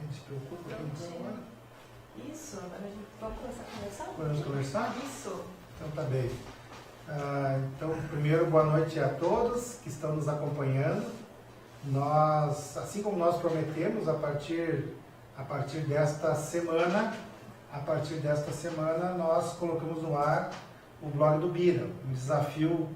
A gente se preocupa com agora. Isso, agora a gente vamos começar a conversar? Podemos conversar? Isso. Então tá bem. Então, primeiro, boa noite a todos que estão nos acompanhando. Nós, assim como nós prometemos, a partir desta semana, nós colocamos no ar o blog do Bira, um desafio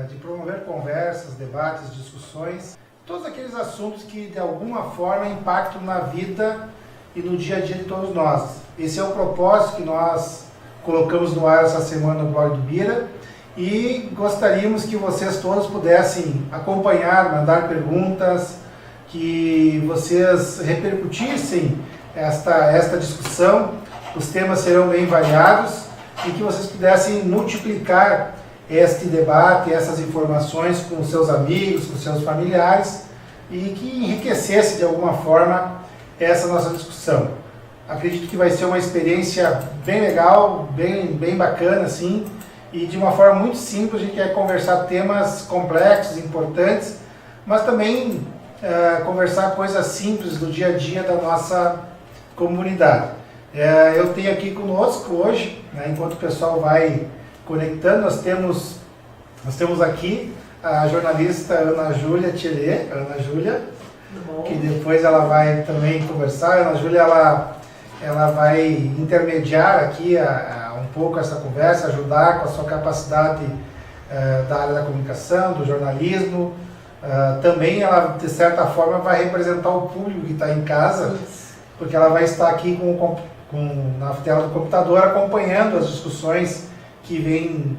de promover conversas, debates, discussões, todos aqueles assuntos que de alguma forma impactam na vida e no dia a dia de todos nós. Esse é o propósito que nós colocamos no ar essa semana no blog do Bira e gostaríamos que vocês todos pudessem acompanhar, mandar perguntas, que vocês repercutissem esta discussão. Os temas serão bem variados e que vocês pudessem multiplicar este debate, essas informações com os seus amigos, com os seus familiares e que enriquecesse de alguma forma essa nossa discussão. Acredito que vai ser uma experiência bem legal, bem bacana, assim, e de uma forma muito simples a gente quer conversar temas complexos, importantes, mas também conversar coisas simples do dia a dia da nossa comunidade. Eu tenho aqui conosco hoje, né, enquanto o pessoal vai conectando, nós temos aqui a jornalista Ana Júlia Thielé, que depois ela vai também conversar. A Ana Júlia, ela vai intermediar aqui um pouco essa conversa, ajudar com a sua capacidade da área da comunicação, do jornalismo. Também ela, de certa forma, vai representar o público que está em casa, porque ela vai estar aqui na tela do computador acompanhando as discussões que vêm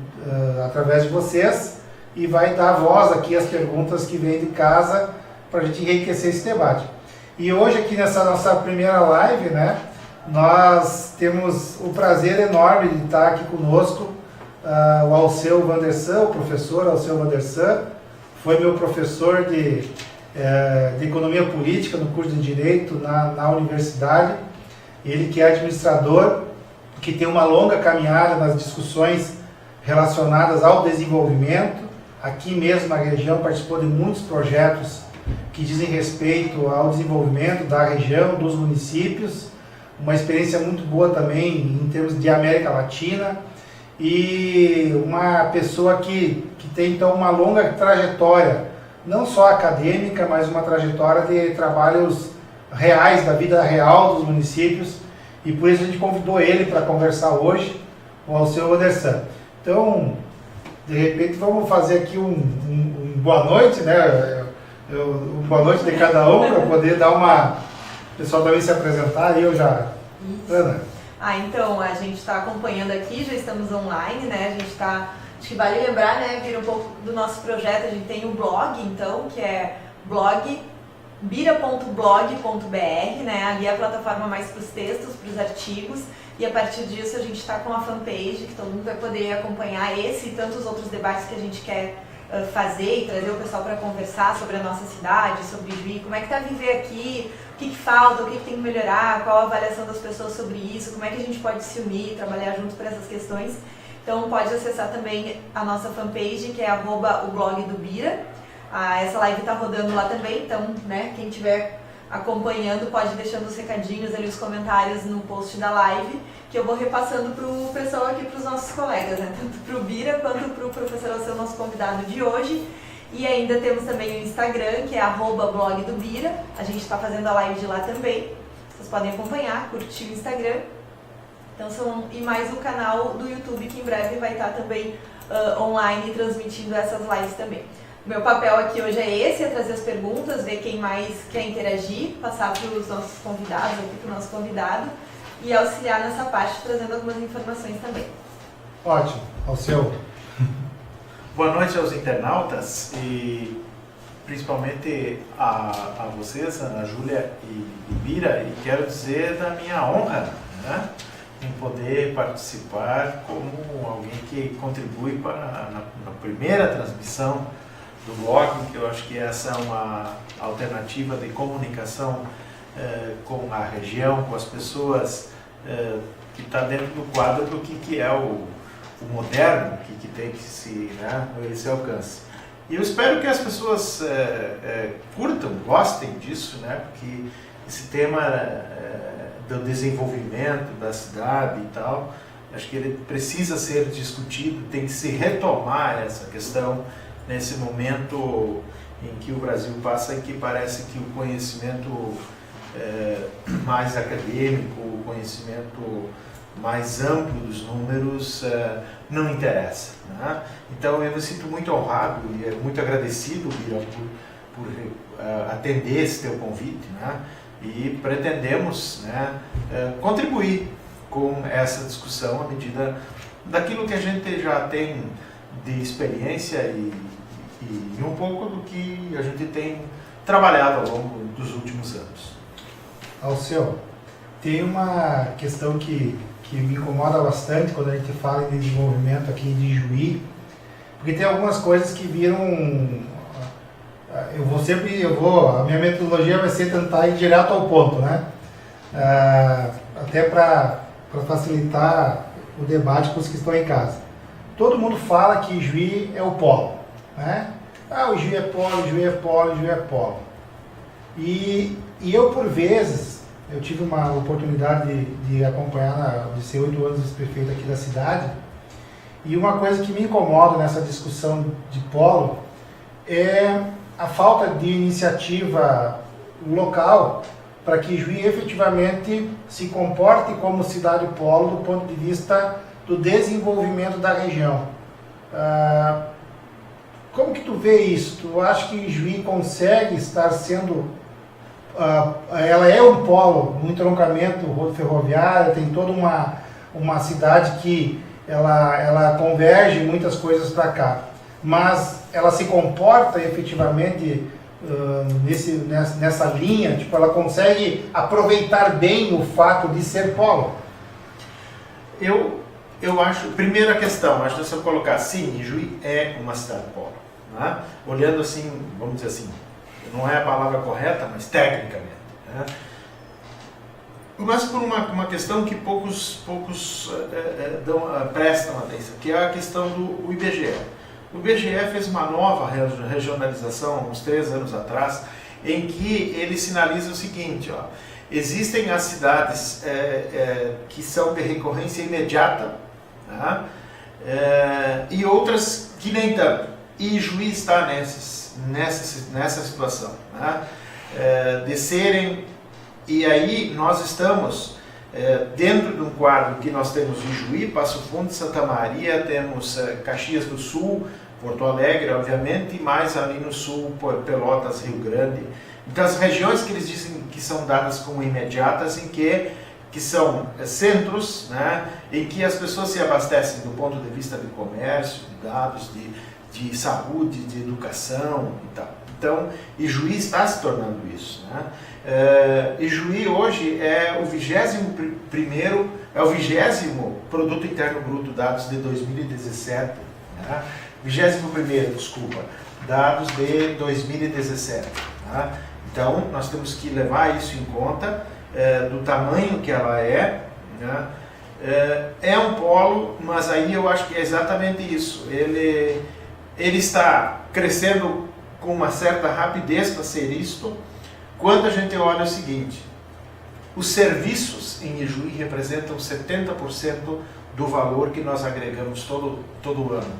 através de vocês e vai dar voz aqui às perguntas que vêm de casa para a gente enriquecer esse debate. E hoje aqui nessa nossa primeira live, né, nós temos o prazer enorme de estar aqui conosco o Alceu Vandersan, o professor Alceu Vandersan, foi meu professor de Economia Política no curso de Direito na universidade. Ele que é administrador, que tem uma longa caminhada nas discussões relacionadas ao desenvolvimento. Aqui mesmo na região participou de muitos projetos que dizem respeito ao desenvolvimento da região, dos municípios. Uma experiência muito boa também em termos de América Latina. E uma pessoa que tem então uma longa trajetória, não só acadêmica, mas uma trajetória de trabalhos reais, da vida real dos municípios, e por isso a gente convidou ele para conversar hoje, o Alceu Vandersan. Então, de repente, vamos fazer aqui um boa noite, né? Um boa noite de cada um, para poder dar o pessoal também se apresentar, e eu já... Isso. Ana. Então, a gente está acompanhando aqui, já estamos online, né? A gente está... Acho que vale lembrar, né, vir um pouco do nosso projeto. A gente tem um blog, então, que é bira.blog.br, né? Ali é a plataforma mais para os textos, para os artigos. E a partir disso a gente está com a fanpage, que todo mundo vai poder acompanhar esse e tantos outros debates que a gente quer fazer e trazer o pessoal para conversar sobre a nossa cidade, sobre Juí, como é que está viver aqui, o que falta, o que tem que melhorar, qual a avaliação das pessoas sobre isso, como é que a gente pode se unir, trabalhar junto para essas questões. Então pode acessar também a nossa fanpage, que é @o blog do Bira. Essa live está rodando lá também, então, né, quem estiver acompanhando pode ir deixando os recadinhos ali, os comentários no post da live, que eu vou repassando para o pessoal aqui, para os nossos colegas, né, tanto para o Bira quanto para o professor Alceu, nosso convidado de hoje. E ainda temos também o Instagram, que é @blog do Bira. A gente está fazendo a live de lá também. Vocês podem acompanhar, curtir o Instagram. Então e mais o canal do YouTube, que em breve vai estar também online transmitindo essas lives também. O meu papel aqui hoje é esse, é trazer as perguntas, ver quem mais quer interagir, passar para os nossos convidados, aqui para o nosso convidado, e auxiliar nessa parte, trazendo algumas informações também. Ótimo, Alceu. Boa noite aos internautas e principalmente a vocês, Ana Júlia e Bira, e quero dizer da minha honra, né, em poder participar como alguém que contribui na primeira transmissão do blog, que eu acho que essa é uma alternativa de comunicação com a região, com as pessoas, que está dentro do quadro do que é o moderno, que tem que esse alcance. E eu espero que as pessoas curtam, gostem disso, né? Porque esse tema do desenvolvimento da cidade e tal, acho que ele precisa ser discutido, tem que se retomar essa questão nesse momento em que o Brasil passa, em que parece que o conhecimento mais acadêmico, o conhecimento mais amplo dos números não interessa, né? Então eu me sinto muito honrado e muito agradecido, Bira, por atender esse teu convite, né? E pretendemos, né, contribuir com essa discussão à medida daquilo que a gente já tem de experiência e um pouco do que a gente tem trabalhado ao longo dos últimos anos. Alceu, tem uma questão que me incomoda bastante quando a gente fala em desenvolvimento aqui de Ijuí, porque tem algumas coisas que viram... a minha metodologia vai ser tentar ir direto ao ponto, né? Até para facilitar o debate com os que estão em casa. Todo mundo fala que Ijuí é o polo, né? O Ijuí é polo, Ijuí é polo, Ijuí é polo. E eu, por vezes, eu tive uma oportunidade de acompanhar, de ser 8 anos vice-prefeito aqui da cidade, e uma coisa que me incomoda nessa discussão de polo é a falta de iniciativa local para que Ijuí efetivamente se comporte como cidade polo do ponto de vista do desenvolvimento da região. Como que tu vê isso? Tu acha que Ijuí consegue estar sendo... ela é um polo, um entroncamento ferroviário, tem toda uma cidade que ela converge muitas coisas para cá, mas ela se comporta efetivamente nessa linha, tipo, ela consegue aproveitar bem o fato de ser polo? Eu acho, primeira questão, acho que se eu colocar, sim, Ijuí é uma cidade polo, né? Olhando assim, vamos dizer assim, não é a palavra correta, mas tecnicamente, né? Mas por uma questão que poucos prestam atenção, que é a questão do IBGE. O IBGE fez uma nova regionalização, uns 3 anos atrás, em que ele sinaliza o seguinte, ó, existem as cidades que são de recorrência imediata, tá? E outras que nem tanto. E Ijuí está nessa situação, né? De serem, e aí nós estamos dentro de um quadro que nós temos Ijuí, Passo Fundo, Santa Maria, temos Caxias do Sul, Porto Alegre, obviamente, e mais ali no sul, Pelotas, Rio Grande. Então as regiões que eles dizem que são dadas como imediatas, em que são centros, né, em que as pessoas se abastecem do ponto de vista de comércio, de dados, de saúde, de educação e tal. Então, Ijuí está se tornando isso, né? Ijuí hoje é o 20º Produto Interno Bruto, dados de 2017, né? 21º, desculpa, dados de 2017, né? Então, nós temos que levar isso em conta, do tamanho que ela é, né? É um polo, mas aí eu acho que é exatamente isso. Ele está crescendo com uma certa rapidez para ser isto, quando a gente olha o seguinte: os serviços em Ijuí representam 70% do valor que nós agregamos todo ano.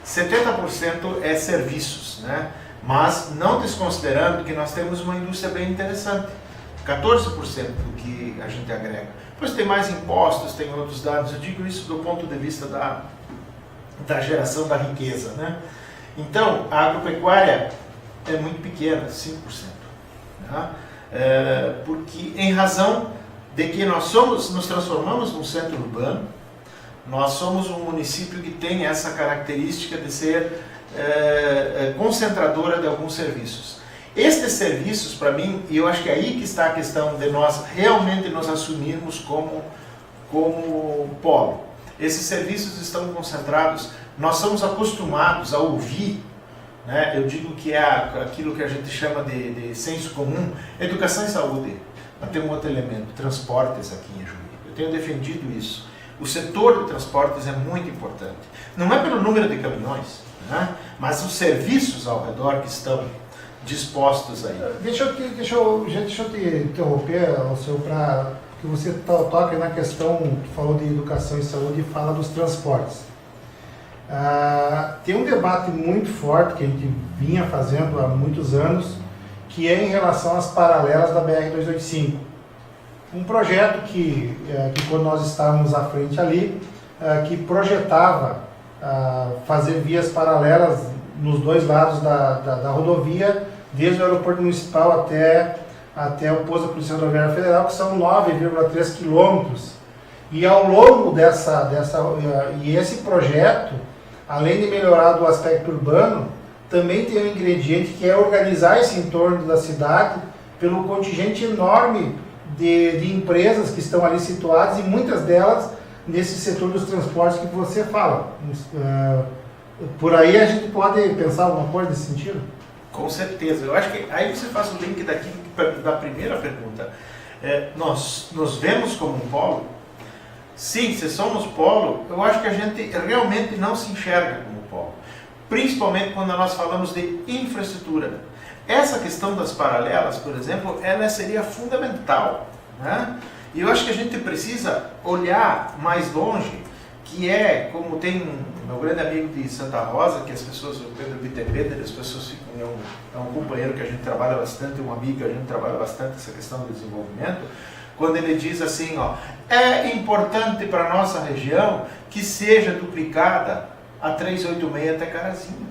70% é serviços, né? Mas não desconsiderando que nós temos uma indústria bem interessante, 14% do que a gente agrega. Depois tem mais impostos, tem outros dados, eu digo isso do ponto de vista da geração da riqueza, né? Então, a agropecuária é muito pequena, 5%. Né? Porque em razão de que nós nos transformamos num centro urbano, nós somos um município que tem essa característica de ser concentradora de alguns serviços. Estes serviços, para mim, e eu acho que é aí que está a questão de nós realmente nos assumirmos como polo. Esses serviços estão concentrados, nós somos acostumados a ouvir, né? Eu digo que é aquilo que a gente chama de senso comum, educação e saúde. Mas tem um outro elemento, transportes aqui em Ijuí. Eu tenho defendido isso. O setor de transportes é muito importante. Não é pelo número de caminhões, né? Mas os serviços ao redor que estão dispostos aí. Deixa eu te interromper, Alceu, para que você toque na questão, que falou de educação e saúde e fala dos transportes. Tem um debate muito forte que a gente vinha fazendo há muitos anos, que é em relação às paralelas da BR-285. Um projeto que quando nós estávamos à frente ali, que projetava fazer vias paralelas nos dois lados da rodovia, desde o aeroporto municipal até o posto da Polícia Rodoviária Federal, que são 9,3 quilômetros. E ao longo e esse projeto, além de melhorar do aspecto urbano, também tem um ingrediente que é organizar esse entorno da cidade pelo contingente enorme de empresas que estão ali situadas, e muitas delas nesse setor dos transportes que você fala. Por aí a gente pode pensar alguma coisa nesse sentido? Com certeza. Eu acho que aí você faz o link da primeira pergunta. Nós nos vemos como um polo? Sim, se somos polo, eu acho que a gente realmente não se enxerga como polo. Principalmente quando nós falamos de infraestrutura. Essa questão das paralelas, por exemplo, ela seria fundamental, né? E eu acho que a gente precisa olhar mais longe, que é como tem meu grande amigo de Santa Rosa, que as pessoas, o Pedro Bittenbender, as pessoas ficam, é um companheiro que a gente trabalha bastante, um amigo que a gente trabalha bastante essa questão do desenvolvimento, quando ele diz assim, é importante para a nossa região que seja duplicada a 386 até Carazinho.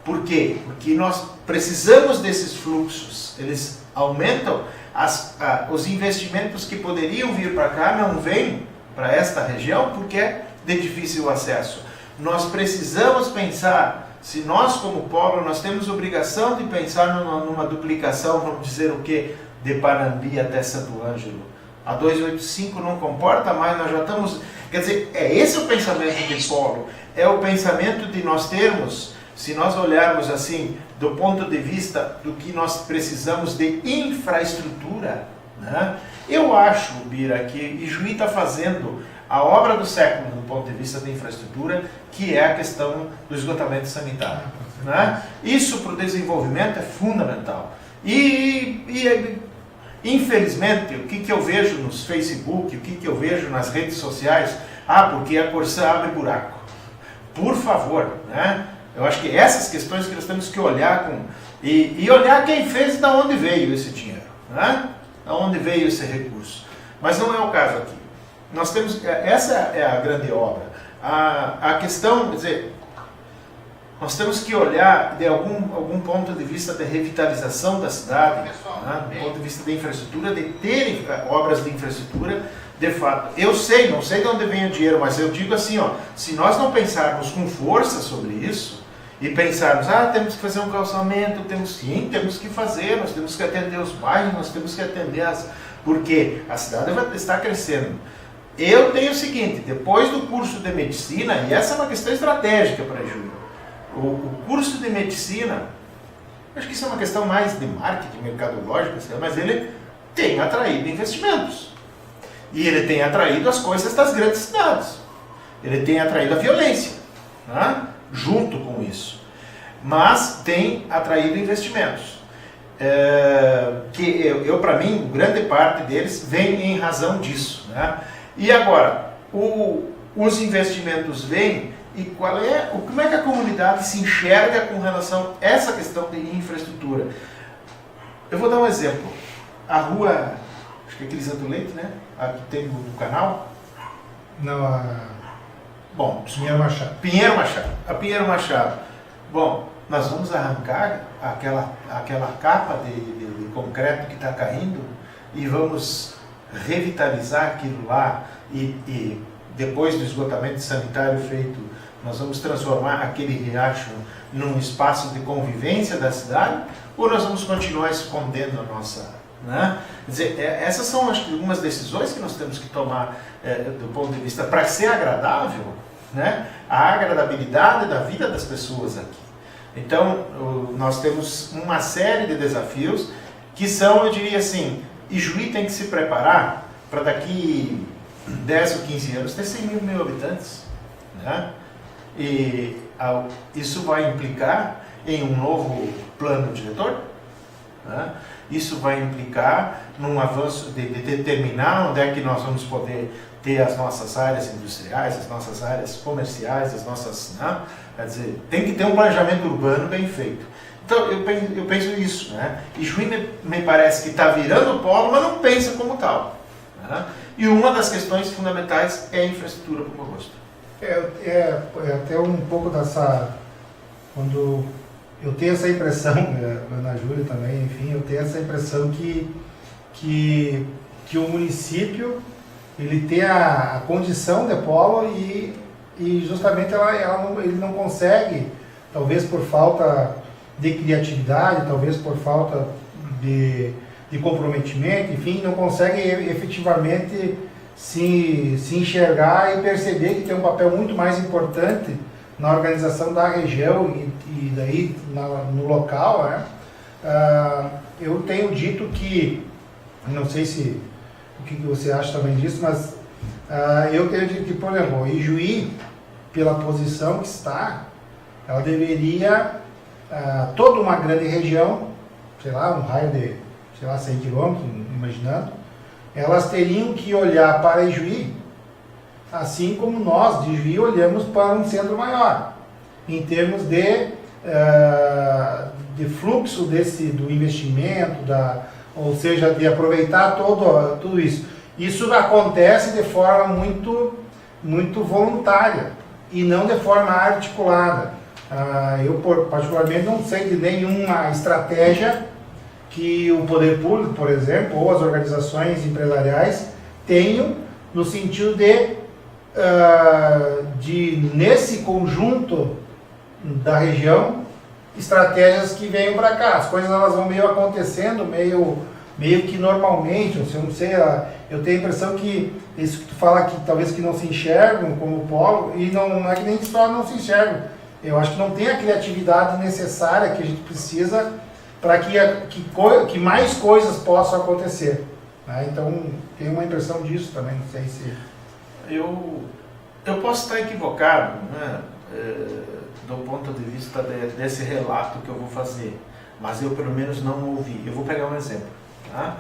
Por quê? Porque nós precisamos desses fluxos, eles aumentam, os investimentos que poderiam vir para cá não vêm para esta região porque é de difícil acesso. Nós precisamos pensar, se nós como polo, nós temos obrigação de pensar numa duplicação, vamos dizer o quê? De Panambi até Santo Ângelo. A 285 não comporta mais, nós já estamos... Quer dizer, é esse o pensamento de polo, é o pensamento de nós termos, se nós olharmos assim, do ponto de vista do que nós precisamos de infraestrutura, né? Eu acho, Bira, que Ijuí está fazendo a obra do século do ponto de vista da infraestrutura, que é a questão do esgotamento sanitário, né? Isso para o desenvolvimento é fundamental. E infelizmente, o que eu vejo nos Facebook, o que eu vejo nas redes sociais, porque a Corsã abre buraco. Por favor, né? Eu acho que essas questões que nós temos que olhar e olhar quem fez e de onde veio esse dinheiro, né? De onde veio esse recurso. Mas não é o caso aqui. Nós temos, essa é a grande obra. A questão, quer dizer, nós temos que olhar de algum ponto de vista de revitalização da cidade, né? Do ponto de vista de infraestrutura, de ter obras de infraestrutura, de fato. Eu não sei de onde vem o dinheiro, mas eu digo assim, se nós não pensarmos com força sobre isso, e pensarmos, temos que fazer um calçamento, temos que fazer, nós temos que atender os bairros, nós temos que atender porque a cidade vai estar crescendo. Eu tenho o seguinte, depois do curso de medicina, e essa é uma questão estratégica para a Júlia, o curso de medicina, acho que isso é uma questão mais de marketing, mercadológico, mas ele tem atraído investimentos. E ele tem atraído as coisas das grandes cidades. Ele tem atraído a violência, né? Junto com isso. Mas tem atraído investimentos. Que para mim, grande parte deles vem em razão disso, né? E agora, os investimentos vêm e como é que a comunidade se enxerga com relação a essa questão de infraestrutura? Eu vou dar um exemplo. A rua, acho que é Crisanto Leite, né? A que tem no canal. Não, Pinheiro Machado. Pinheiro Machado. A Pinheiro Machado. Bom, nós vamos arrancar aquela capa de concreto que está caindo e vamos revitalizar aquilo lá e depois do esgotamento sanitário feito, nós vamos transformar aquele riacho num espaço de convivência da cidade, ou nós vamos continuar escondendo a nossa... Né? Quer dizer, essas são algumas decisões que nós temos que tomar do ponto de vista para ser agradável, né? A agradabilidade da vida das pessoas aqui. Então, nós temos uma série de desafios que são, eu diria assim, Ijuí tem que se preparar para daqui 10 ou 15 anos ter 100 mil habitantes, né? E isso vai implicar em um novo plano diretor. Né? Isso vai implicar num avanço de determinar onde é que nós vamos poder ter as nossas áreas industriais, as nossas áreas comerciais, as nossas... Né? Quer dizer, tem que ter um planejamento urbano bem feito. Então, eu penso isso. Né? E Juí me parece que está virando polo, mas não pensa como tal. Né? E uma das questões fundamentais é a infraestrutura, como eu gosto. É até um pouco dessa... Quando eu tenho essa impressão, Ana Júlia também, enfim, eu tenho essa impressão que o município ele tem a condição de polo e justamente ele não consegue, talvez por falta de criatividade, talvez por falta de comprometimento, enfim, não consegue efetivamente se enxergar e perceber que tem um papel muito mais importante na organização da região e daí no local. Né? Eu tenho dito que, não sei se o que você acha também disso, mas eu tenho dito que, por exemplo, Ijuí, pela posição que está, ela deveria, toda uma grande região, sei lá, um raio de, 100 quilômetros, imaginando, elas teriam que olhar para Ijuí, assim como nós, de Ijuí, olhamos para um centro maior, em termos de fluxo do investimento, ou seja, de aproveitar tudo isso. Isso acontece de forma muito, muito voluntária e não de forma articulada. Eu, particularmente, não sei de nenhuma estratégia que o poder público, por exemplo, ou as organizações empresariais tenham no sentido de nesse conjunto da região, estratégias que venham para cá. As coisas elas vão meio acontecendo, meio que normalmente, eu não sei, eu tenho a impressão que isso que tu fala aqui, talvez que não se enxergam como polo, e não é que nem só não se enxergam. Eu acho que não tem a criatividade necessária que a gente precisa para que mais coisas possam acontecer. Né? Então, tenho uma impressão disso também, não sei se... Eu posso estar equivocado, né, do ponto de vista desse relato que eu vou fazer, mas eu pelo menos não ouvi. Eu vou pegar um exemplo, tá?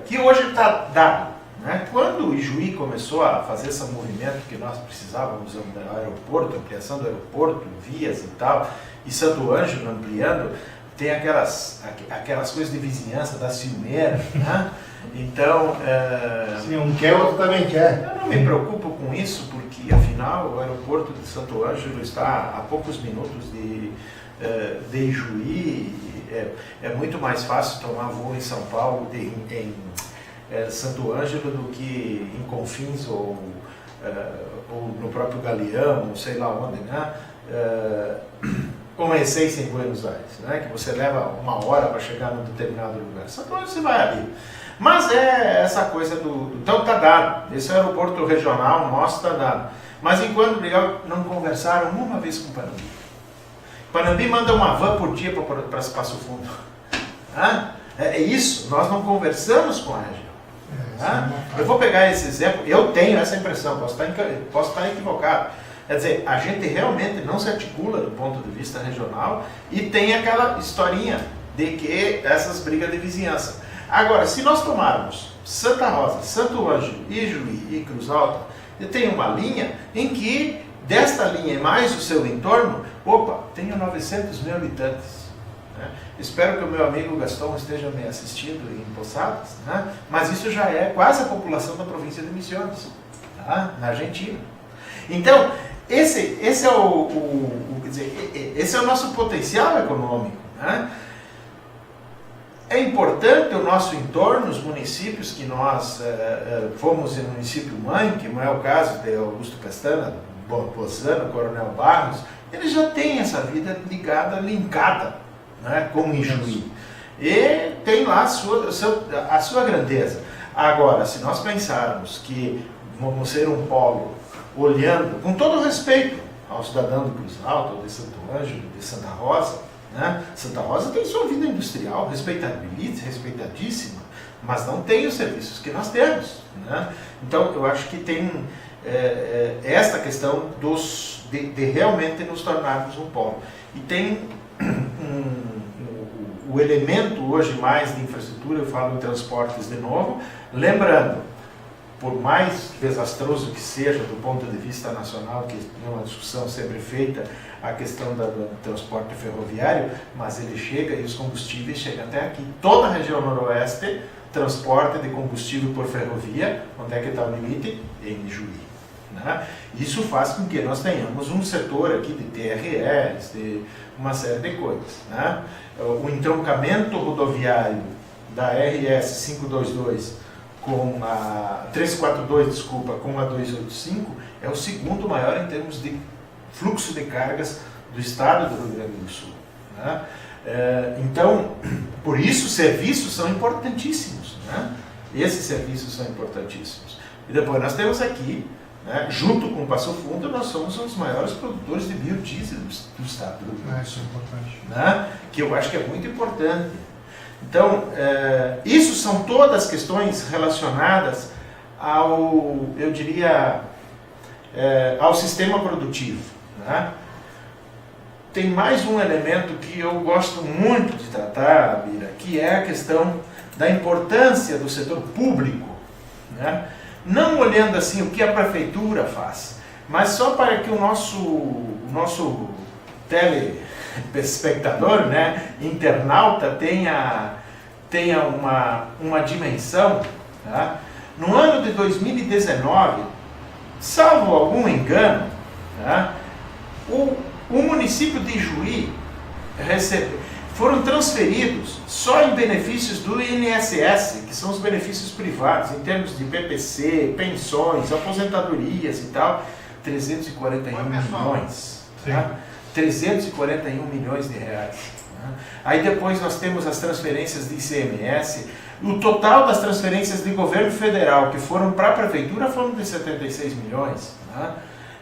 Que hoje está dado. Né? Quando o Ijuí começou a fazer esse movimento que nós precisávamos do aeroporto, ampliação do aeroporto, vias e tal, e Santo Ângelo ampliando, tem aquelas coisas de vizinhança da ciumeira, né? Então... Se um quer, o outro também quer. Eu não me preocupo com isso, porque afinal o aeroporto de Santo Ângelo está a poucos minutos de Ijuí. É muito mais fácil tomar voo em São Paulo, em Santo Ângelo, do que em Confins ou no próprio Galeão, ou sei lá onde, né? Como é Essência em Buenos Aires, né? Que você leva 1 hora para chegar num determinado lugar. Santo Ângelo você vai ali. Mas é essa coisa então está dado. Esse aeroporto regional nosso está dado. Mas enquanto não conversaram uma vez com o Panambi. Panambi manda uma van por dia para Passo Fundo. É isso, nós não conversamos com a região. Eu vou pegar esse exemplo, eu tenho essa impressão, posso estar equivocado. Quer dizer, a gente realmente não se articula do ponto de vista regional e tem aquela historinha de que essas brigas de vizinhança. Agora, se nós tomarmos Santa Rosa, Santo Ângelo, Ijuí e Cruz Alta, eu tenho uma linha em que, desta linha e mais o seu entorno, tenho 900 mil habitantes. Né? Espero que o meu amigo Gaston esteja me assistindo em Posadas, né? Mas isso já é quase a população da província de Misiones, tá? Na Argentina. Então, esse é esse é o nosso potencial econômico. Né? É importante o nosso entorno, os municípios que nós fomos em município mãe, que não é o caso de Augusto Pestana, Bozano, Coronel Barros, eles já têm essa vida linkada, né, com Ijuí. E tem lá a sua grandeza. Agora, se nós pensarmos que vamos ser um polo olhando, com todo respeito ao cidadão de Cruz Alta, ou de Santo Ângelo, de Santa Rosa, né? Santa Rosa tem sua vida industrial respeitadíssima, mas não tem os serviços que nós temos. Né? Então, eu acho que tem esta questão de realmente nos tornarmos um polo. E tem o elemento hoje mais de infraestrutura, eu falo em transportes de novo, lembrando, por mais desastroso que seja do ponto de vista nacional, que é uma discussão sempre feita, a questão do transporte ferroviário, mas ele chega e os combustíveis chegam até aqui. Toda a região noroeste, transporte de combustível por ferrovia, onde é que está o limite? Em Ijuí. Né? Isso faz com que nós tenhamos um setor aqui de TREs, de uma série de coisas. Né? O entroncamento rodoviário da RS 522 com a 342, desculpa, com a 285 é o segundo maior em termos de fluxo de cargas do estado do Rio Grande do Sul. Né? Então, por isso, serviços são importantíssimos. Né? Esses serviços são importantíssimos. E depois nós temos aqui, né, junto com o Passo Fundo, nós somos um dos maiores produtores de biodiesel do estado do Rio Grande do Sul. Isso é importante. Né? Que eu acho que é muito importante. Então, isso são todas questões relacionadas ao, eu diria, ao sistema produtivo. Né? Tem mais um elemento que eu gosto muito de tratar, Bira, que é a questão da importância do setor público. Né? Não olhando assim o que a prefeitura faz, mas só para que o nosso telespectador, né, internauta, tenha uma dimensão. Tá? No ano de 2019, salvo algum engano, tá? O município de Ijuí foram transferidos só em benefícios do INSS, que são os benefícios privados, em termos de PPC, pensões, aposentadorias e tal, 341 milhões. Tá? 341 milhões de reais. Né? Aí depois nós temos as transferências de ICMS. O total das transferências de governo federal que foram para a prefeitura foram de 76 milhões. Né?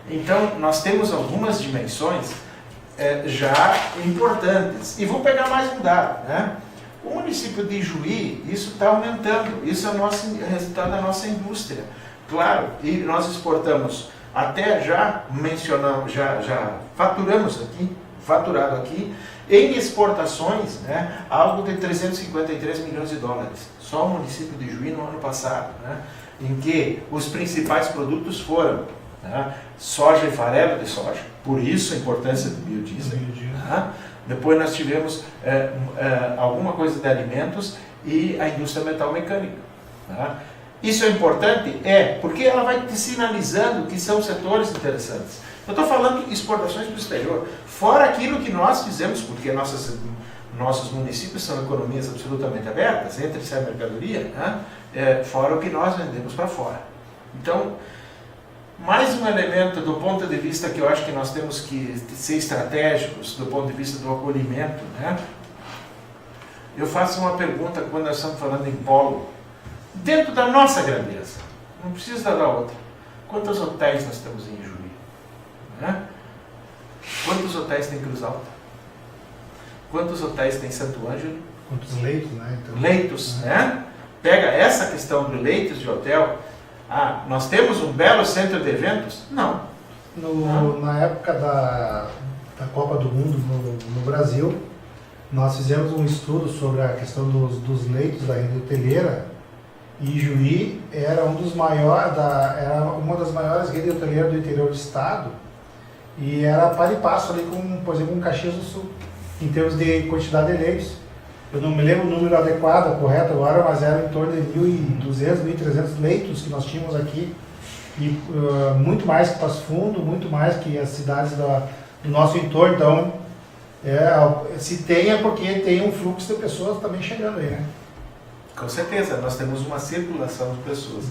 Então, nós temos algumas dimensões já importantes. E vou pegar mais um dado. Né? O município de Ijuí, isso está aumentando. Isso é o resultado da nossa indústria. Claro, e nós exportamos, até já mencionamos, já faturado aqui, em exportações, né, algo de 353 milhões de dólares. Só o município de Ijuí no ano passado. Né? Em que os principais produtos foram, né, soja e farelo de soja, por isso a importância do biodiesel. Né? Depois nós tivemos alguma coisa de alimentos e a indústria metal mecânica. Né? Isso é importante? Porque ela vai te sinalizando que são setores interessantes. Eu estou falando de exportações para o exterior, fora aquilo que nós fizemos, porque nossos municípios são economias absolutamente abertas, entra e sai mercadoria, né? Fora o que nós vendemos para fora. Então, mais um elemento do ponto de vista que eu acho que nós temos que ser estratégicos, do ponto de vista do acolhimento. Né? Eu faço uma pergunta quando nós estamos falando em polo, dentro da nossa grandeza, não precisa da outra. Quantos hotéis nós temos em Ijuí? Né? Quantos hotéis tem Cruz Alta? Quantos hotéis tem Santo Ângelo? Quantos leitos, né? Então, leitos, né? Pega essa questão de leitos de hotel. Nós temos um belo centro de eventos? Não. Na época da Copa do Mundo no Brasil, nós fizemos um estudo sobre a questão dos leitos da rede hoteleira, e Ijuí era era uma das maiores redes hoteleiras do interior do estado, e era par e passo ali com, por exemplo, com Caxias do Sul, em termos de quantidade de leitos. Eu não me lembro o número adequado, correto agora, mas era em torno de 1.200, 1.300 leitos que nós tínhamos aqui, e muito mais que Passo Fundo, muito mais que as cidades do nosso entorno. Então, se tem é porque tem um fluxo de pessoas também chegando aí, né? Com certeza, nós temos uma circulação de pessoas.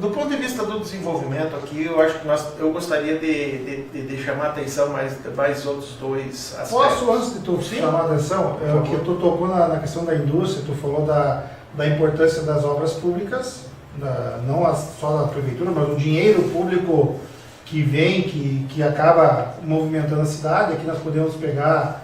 Do ponto de vista do desenvolvimento aqui, eu acho que eu gostaria de chamar a atenção mais outros dois aspectos. Posso, antes de tu chamar a atenção, que tu tocou na questão da indústria, tu falou da importância das obras públicas, não só da prefeitura, mas o dinheiro público que vem, que acaba movimentando a cidade. Aqui nós podemos pegar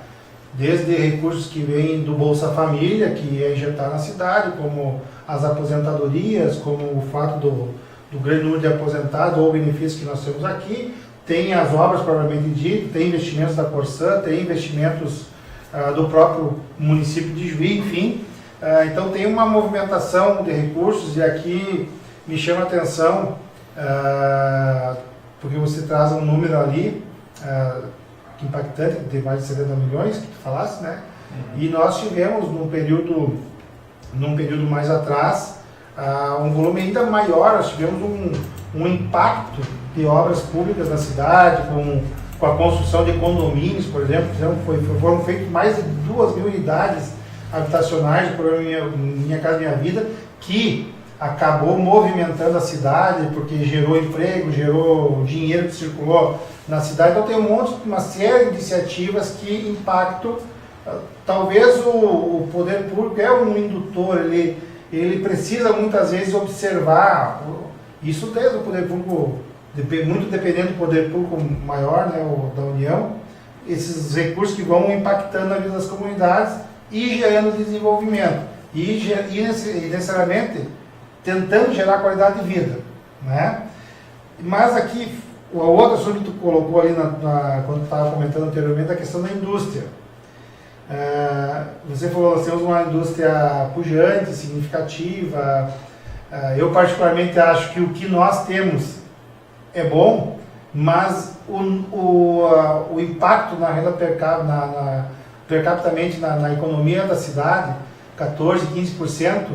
desde recursos que vêm do Bolsa Família, que é injetar na cidade, como as aposentadorias, como o fato do grande número de aposentados ou benefícios que nós temos aqui. Tem as obras propriamente dito, tem investimentos da Corsan, tem investimentos do próprio município de Juí, enfim. Então tem uma movimentação de recursos e aqui me chama a atenção, porque você traz um número ali impactante, de mais de 70 milhões, que tu falaste, né? E nós tivemos num período mais atrás, um volume ainda maior, nós tivemos um impacto de obras públicas na cidade, com a construção de condomínios, por exemplo, foram feitas mais de 2.000 unidades habitacionais do programa Minha Casa Minha Vida, que acabou movimentando a cidade, porque gerou emprego, gerou dinheiro que circulou na cidade. Então tem uma série de iniciativas que impactam. Talvez o poder público é um indutor, ele precisa muitas vezes observar, isso desde o poder público, muito dependendo do poder público maior, né, da União, esses recursos que vão impactando a vida das comunidades e gerando desenvolvimento, e necessariamente tentando gerar qualidade de vida, né? Mas aqui, o outro assunto que tu colocou ali quando tu estava comentando anteriormente, a questão da indústria. Você falou, nós temos uma indústria pujante, significativa. Eu particularmente acho que o que nós temos é bom, mas o impacto na renda per capita na economia da cidade, 14%, 15%,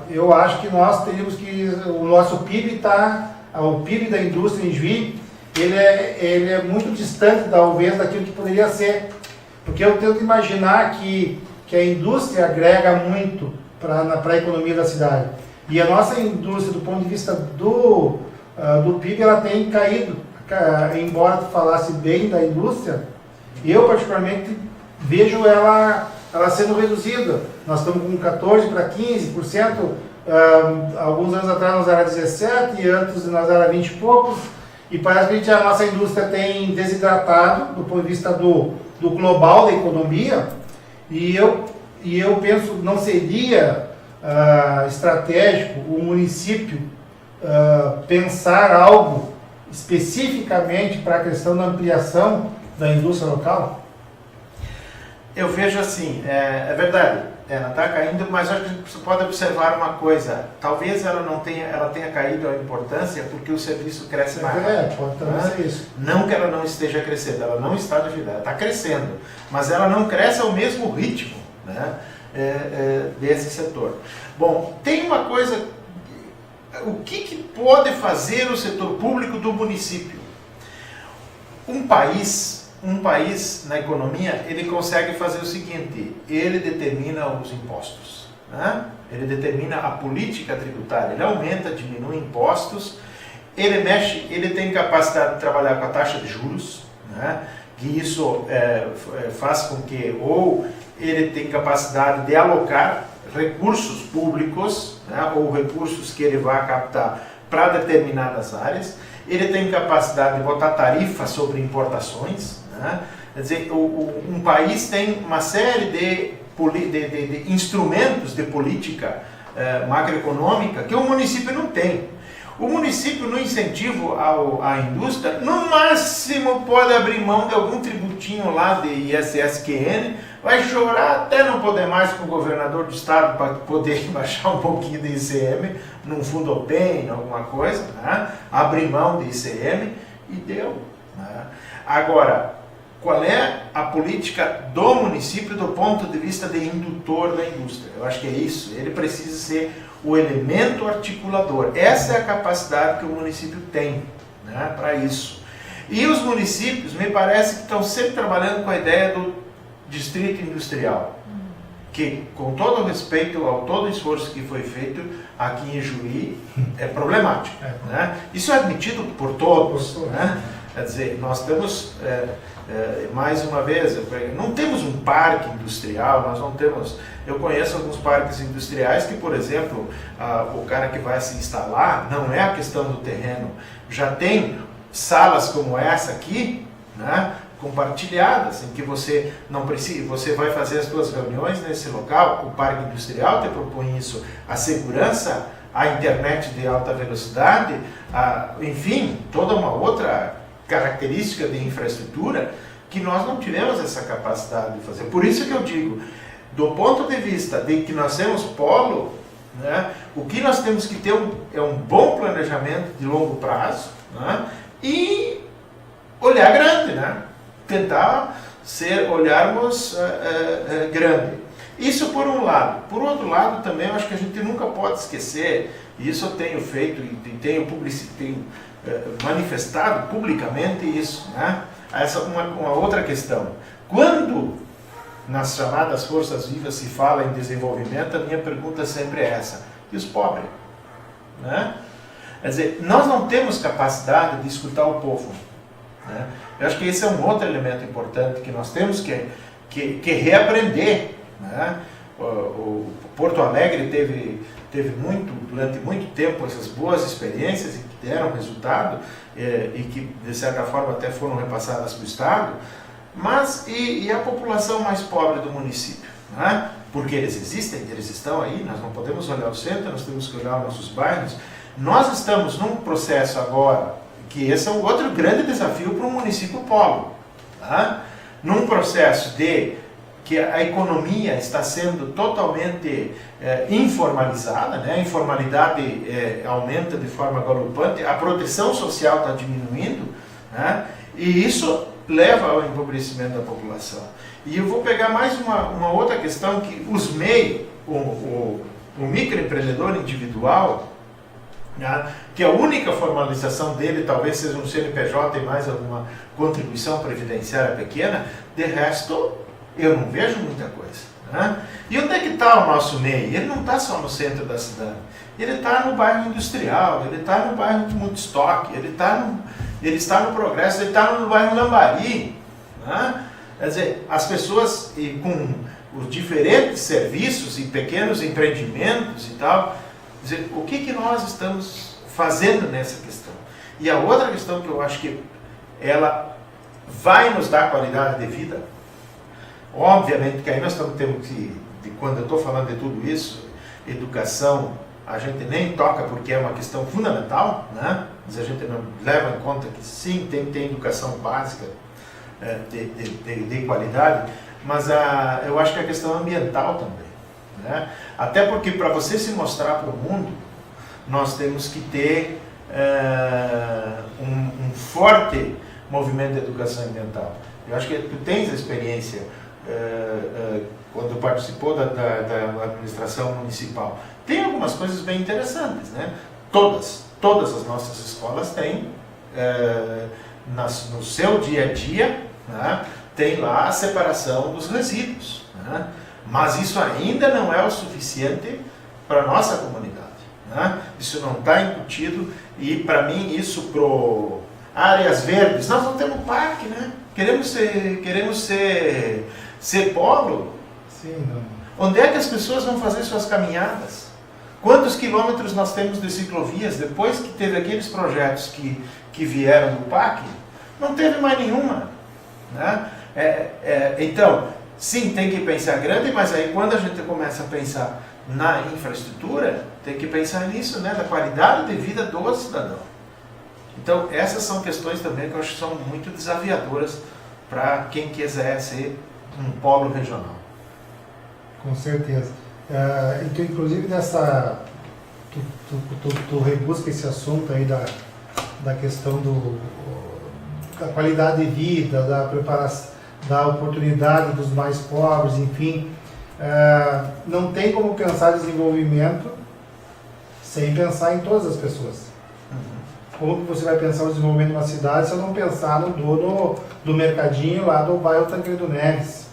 eu acho que nós teríamos que, o nosso PIB o PIB da indústria em Juí, ele é muito distante talvez daquilo que poderia ser, porque eu tento imaginar que a indústria agrega muito para a economia da cidade, e a nossa indústria, do ponto de vista do PIB, ela tem caído, embora tu falasse bem da indústria, eu particularmente vejo ela sendo reduzida. Nós estamos com 14% para 15%, alguns anos atrás nós era 17%, e antes nós era 20 e poucos, e parece que a nossa indústria tem desidratado do ponto de vista do global da economia, e eu penso que não seria estratégico o município pensar algo especificamente para a questão da ampliação da indústria local? Eu vejo assim, é verdade, ela está caindo, mas acho que você pode observar uma coisa, talvez ela tenha caído a importância porque o serviço cresce mais. Pode também ser isso. Não que ela não esteja crescendo, ela não está de vida, ela está crescendo, mas ela não cresce ao mesmo ritmo, né, desse setor. Bom, tem uma coisa, o que pode fazer o setor público do município? Um país na economia, ele consegue fazer o seguinte, ele determina os impostos, né? Ele determina a política tributária, ele aumenta, diminui impostos, ele tem capacidade de trabalhar com a taxa de juros, né? Que isso faz com que, ou ele tem capacidade de alocar recursos públicos, né? Ou recursos que ele vai captar para determinadas áreas, ele tem capacidade de botar tarifa sobre importações, né? Quer dizer, um país tem uma série de instrumentos de política macroeconômica que o município não tem. O município, no incentivo à indústria, no máximo pode abrir mão de algum tributinho lá de ISSQN, vai chorar até não poder mais com o governador do estado para poder baixar um pouquinho de ICM, num Fundopem, alguma coisa, né? Abrir mão de ICM e deu, né? Agora, qual é a política do município do ponto de vista de indutor da indústria? Eu acho que é isso, ele precisa ser o elemento articulador. Essa é a capacidade que o município tem, né, para isso. E os municípios, me parece que estão sempre trabalhando com a ideia do distrito industrial, que, com todo o respeito ao todo o esforço que foi feito aqui em Juí, é problemático, né? Isso é admitido por todos, né? Quer dizer, nós temos, mais uma vez, não temos um parque industrial, nós não temos... Eu conheço alguns parques industriais que, por exemplo, o cara que vai se instalar, não é a questão do terreno, já tem salas como essa aqui, né, compartilhadas, em que você não precisa, você vai fazer as suas reuniões nesse local, o parque industrial te propõe isso, a segurança, a internet de alta velocidade, enfim, toda uma outra característica de infraestrutura que nós não tivemos essa capacidade de fazer. Por isso que eu digo, do ponto de vista de que nós temos polo, né, o que nós temos que ter é um bom planejamento de longo prazo, né, e olhar grande, né, tentar olharmos grande. Isso por um lado. Por outro lado também, eu acho que a gente nunca pode esquecer, e isso eu tenho feito e tenho manifestado publicamente isso, né? Essa uma outra questão. Quando nas chamadas forças vivas se fala em desenvolvimento, a minha pergunta sempre é essa: e os pobres? Né? Quer dizer, nós não temos capacidade de escutar o povo. Né? Eu acho que esse é um outro elemento importante que nós temos que reaprender. Né? O Porto Alegre teve durante muito tempo essas boas experiências e que deram resultado e que de certa forma até foram repassadas para o Estado, mas e a população mais pobre do município? Né? Porque eles existem, eles estão aí, nós não podemos olhar o centro, nós temos que olhar os nossos bairros. Nós estamos num processo agora, que esse é um outro grande desafio para um município polo, tá? Num processo que a economia está sendo totalmente informalizada, né? A informalidade aumenta de forma galopante, a proteção social está diminuindo, né? E isso leva ao empobrecimento da população. E eu vou pegar mais uma outra questão, que os MEI, o microempreendedor individual, né? Que a única formalização dele talvez seja um CNPJ e mais alguma contribuição previdenciária pequena, de resto eu não vejo muita coisa. Né? E onde é que está o nosso MEI? Ele não está só no centro da cidade, ele está no bairro industrial, ele está no bairro de muito estoque, ele está no Progresso, ele está no bairro Lambari. Né? Quer dizer, as pessoas com os diferentes serviços e pequenos empreendimentos e tal, quer dizer, o que nós estamos fazendo nessa questão? E a outra questão que eu acho que ela vai nos dar qualidade de vida, obviamente que aí nós temos que, quando eu estou falando de tudo isso, educação, a gente nem toca porque é uma questão fundamental, né? Mas a gente não leva em conta que sim, tem educação básica de qualidade, mas eu acho que a questão ambiental também. Né? Até porque para você se mostrar para o mundo, nós temos que ter um forte movimento de educação ambiental. Eu acho que tu tens a experiência quando participou da administração municipal. Tem algumas coisas bem interessantes, né? Todas as nossas escolas têm, no seu dia a dia, né? Tem lá a separação dos resíduos. Né? Mas isso ainda não é o suficiente para a nossa comunidade. Né? Isso não está incutido, e para mim isso para áreas verdes, nós não temos parque, né? Queremos ser polo. Sim, não. Onde é que as pessoas vão fazer suas caminhadas? Quantos quilômetros nós temos de ciclovias? Depois que teve aqueles projetos que vieram do PAC, não teve mais nenhuma. Né? Então, sim, tem que pensar grande, mas aí quando a gente começa a pensar na infraestrutura, tem que pensar nisso, né? Da qualidade de vida do cidadão. Então, essas são questões também que eu acho que são muito desafiadoras para quem quiser ser um polo regional. Com certeza. Então, inclusive, tu rebusca esse assunto aí da questão da qualidade de vida, da preparação, da oportunidade dos mais pobres, enfim. Não tem como pensar desenvolvimento sem pensar em todas as pessoas. Como que você vai pensar o desenvolvimento de uma cidade se eu não pensar no dono do mercadinho lá do bairro Tancredo Neves,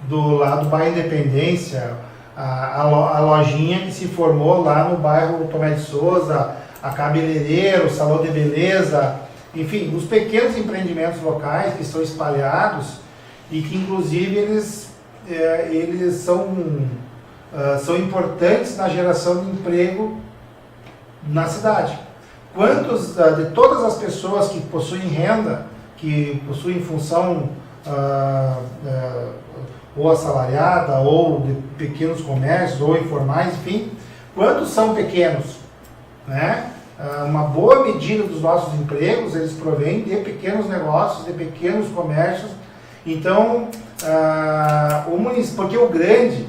do lado do bairro Independência, a lojinha que se formou lá no bairro Tomé de Souza, a cabeleireiro, o salão de beleza, enfim, os pequenos empreendimentos locais que estão espalhados e que inclusive eles são importantes na geração de emprego na cidade. Quantos de todas as pessoas que possuem renda, que possuem função ou assalariada, ou de pequenos comércios, ou informais, enfim, quantos são pequenos? Né? uma boa medida dos nossos empregos, eles provêm de pequenos negócios, de pequenos comércios. Então, o município, porque o grande,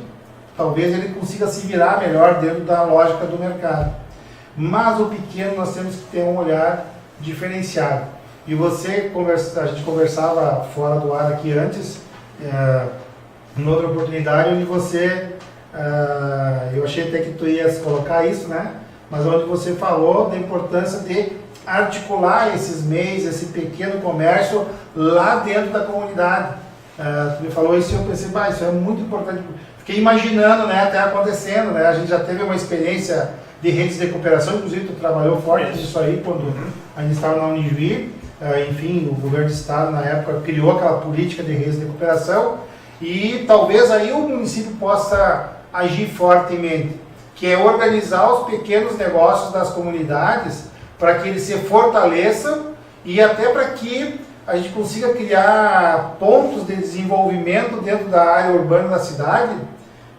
talvez ele consiga se virar melhor dentro da lógica do mercado. Mas o pequeno nós temos que ter um olhar diferenciado. E a gente conversava fora do ar aqui antes, em outra oportunidade, onde você, eu achei até que tu ias colocar isso, né? Mas onde você falou da importância de articular esses meios, esse pequeno comércio lá dentro da comunidade. Tu me falou isso e eu pensei, isso é muito importante. Fiquei imaginando, né, até acontecendo, né? A gente já teve uma experiência de redes de cooperação, inclusive tu trabalhou forte nisso aí quando a gente estava na Unijuí. Enfim, o governo do estado na época criou aquela política de redes de cooperação e talvez aí o município possa agir fortemente, que é organizar os pequenos negócios das comunidades para que eles se fortaleçam e até para que a gente consiga criar pontos de desenvolvimento dentro da área urbana da cidade,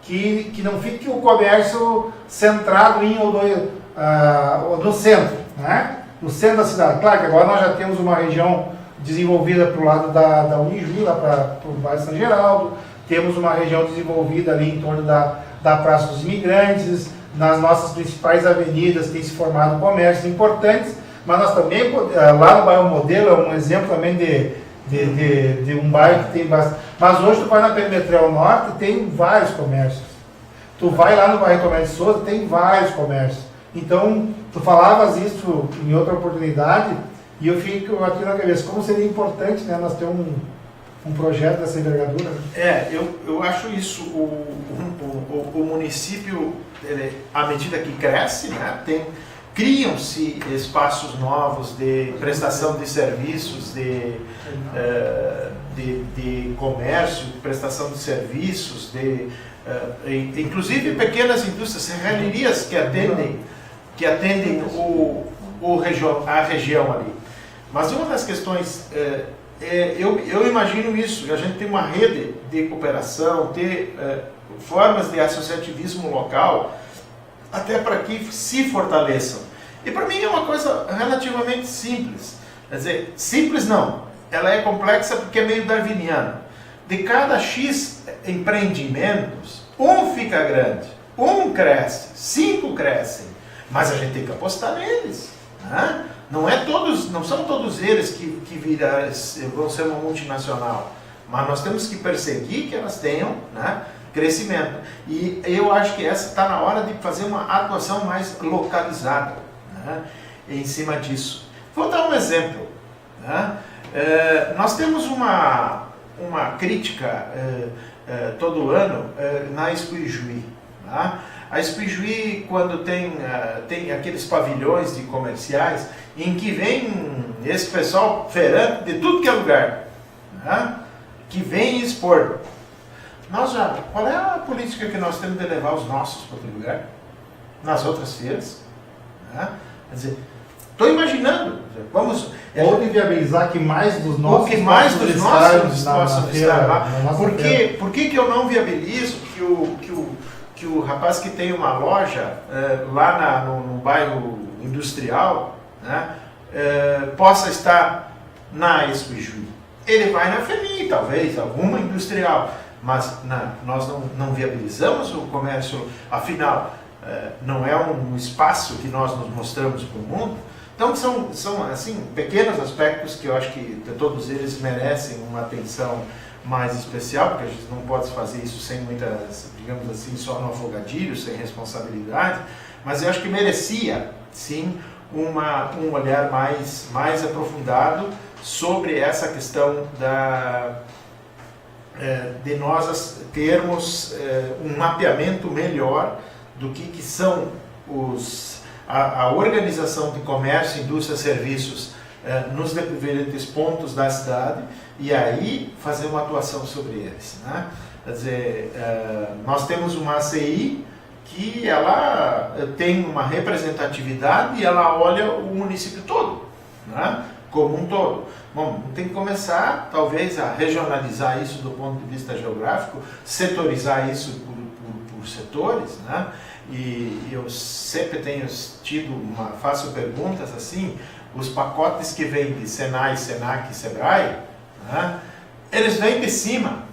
que não fique o comércio centrado em no centro, né? No centro da cidade. Claro que agora nós já temos uma região desenvolvida para o lado da Unijuí, lá para o bairro São Geraldo, temos uma região desenvolvida ali em torno da Praça dos Imigrantes, nas nossas principais avenidas tem se formado comércios importantes, mas nós também, lá no bairro Modelo, é um exemplo também de um bairro que tem bastante. Mas hoje tu vai na Perimetral Norte, tem vários comércios. Tu vai lá no bairro Tomé de Souza, tem vários comércios. Então, tu falavas isso em outra oportunidade e eu fico aqui na cabeça, como seria importante, né, nós ter um projeto dessa envergadura. Eu acho isso, o município, à medida que cresce, né, criam-se espaços novos de prestação de serviços, de comércio, de prestação de serviços, inclusive pequenas indústrias, serralherias que atendem a região ali. Mas uma das questões, eu imagino isso, a gente tem uma rede de cooperação, ter formas de associativismo local, até para que se fortaleçam. E para mim é uma coisa relativamente simples. Quer dizer, simples não, ela é complexa porque é meio darwiniana. De cada X empreendimentos, um fica grande, um cresce, 5 crescem, mas a gente tem que apostar neles, né? Não são todos eles que vão ser uma multinacional, mas nós temos que perseguir que elas tenham, né, crescimento. E eu acho que essa está na hora de fazer uma atuação mais localizada, né, em cima disso. Vou dar um exemplo, né? Nós temos uma crítica todo ano na Expo Ijuí, né? A Expo Ijuí, quando tem aqueles pavilhões de comerciais em que vem esse pessoal feirante de tudo que é lugar, né, que vem expor. Qual é a política que nós temos de levar os nossos para outro lugar? Nas outras feiras? Né? Quer dizer, estou imaginando, Ou de viabilizar que mais dos nossos possam estar lá. Por que eu não viabilizo que o rapaz que tem uma loja lá no bairro industrial, né, possa estar na Expo Ijuí? Ele vai na FEMI, talvez, alguma industrial, mas nós não viabilizamos o comércio, afinal, não é um espaço que nós nos mostramos para o mundo. Então são assim, pequenos aspectos que eu acho que todos eles merecem uma atenção mais especial, porque a gente não pode fazer isso sem muitas, digamos assim, só no afogadilho, sem responsabilidade, mas eu acho que merecia, sim, um olhar mais aprofundado sobre essa questão de nós termos um mapeamento melhor do que são a organização de comércio, indústria, serviços nos diferentes pontos da cidade e aí fazer uma atuação sobre eles, né? Quer dizer, nós temos uma ACI que ela tem uma representatividade e ela olha o município todo, né, como um todo. Bom, tem que começar talvez a regionalizar isso do ponto de vista geográfico, setorizar isso por setores, né, e eu sempre tenho faço perguntas assim, os pacotes que vêm de Senai, Senac e Sebrae, né, eles vêm de cima.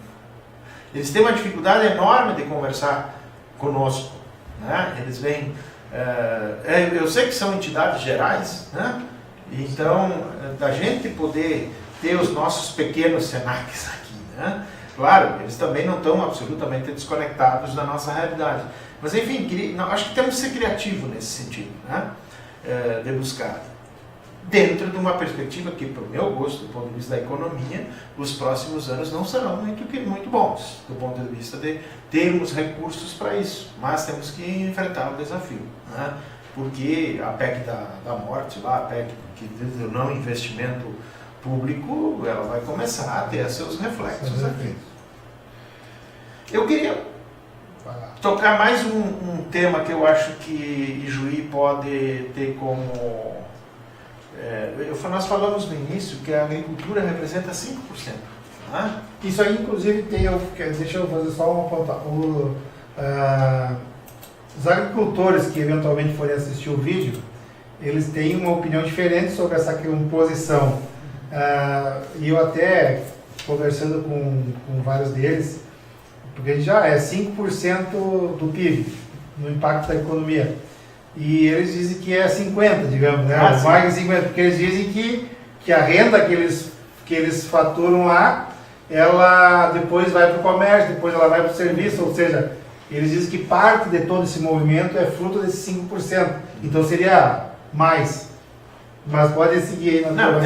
Eles têm uma dificuldade enorme de conversar conosco. Né? Eles vêm... eu sei que são entidades gerais, né? Então, da gente poder ter os nossos pequenos Senacs aqui, né? Claro, eles também não estão absolutamente desconectados da nossa realidade. Mas, enfim, acho que temos que ser criativos nesse sentido, né? De buscar. Dentro de uma perspectiva que, para o meu gosto, do ponto de vista da economia, os próximos anos não serão muito bons, do ponto de vista de termos recursos para isso. Mas temos que enfrentar o desafio, né? Porque a PEC da morte, lá, a PEC do não investimento público, ela vai começar a ter seus reflexos aqui. Eu queria tocar mais um tema que eu acho que Ijuí pode ter como... nós falamos no início que a agricultura representa 5%. Né? Isso aí, inclusive, deixa eu fazer só uma ponta. Os agricultores que eventualmente forem assistir o vídeo, eles têm uma opinião diferente sobre essa composição. E eu até, conversando com vários deles, porque a gente já é 5% do PIB, no impacto da economia. E eles dizem que é 50%, digamos, né? Mais de 50%, porque eles dizem que a renda que eles faturam lá, ela depois vai para o comércio, depois ela vai para o serviço, ou seja, eles dizem que parte de todo esse movimento é fruto desses 5%. Então seria mais. Mas pode seguir aí na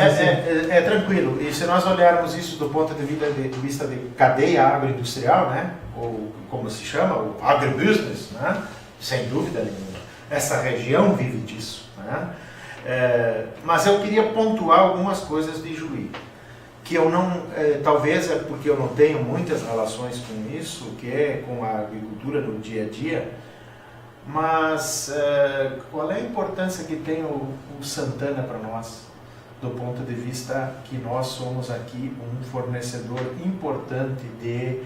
é tranquilo. E se nós olharmos isso do ponto de vista de cadeia agroindustrial, né? Ou como se chama, o agribusiness, né? Sem dúvida nenhuma. Essa região vive disso. Né? Mas eu queria pontuar algumas coisas de Ijuí, que eu não, talvez é porque eu não tenho muitas relações com isso, que é com a agricultura no dia a dia, mas qual é a importância que tem o Santana para nós, do ponto de vista que nós somos aqui um fornecedor importante de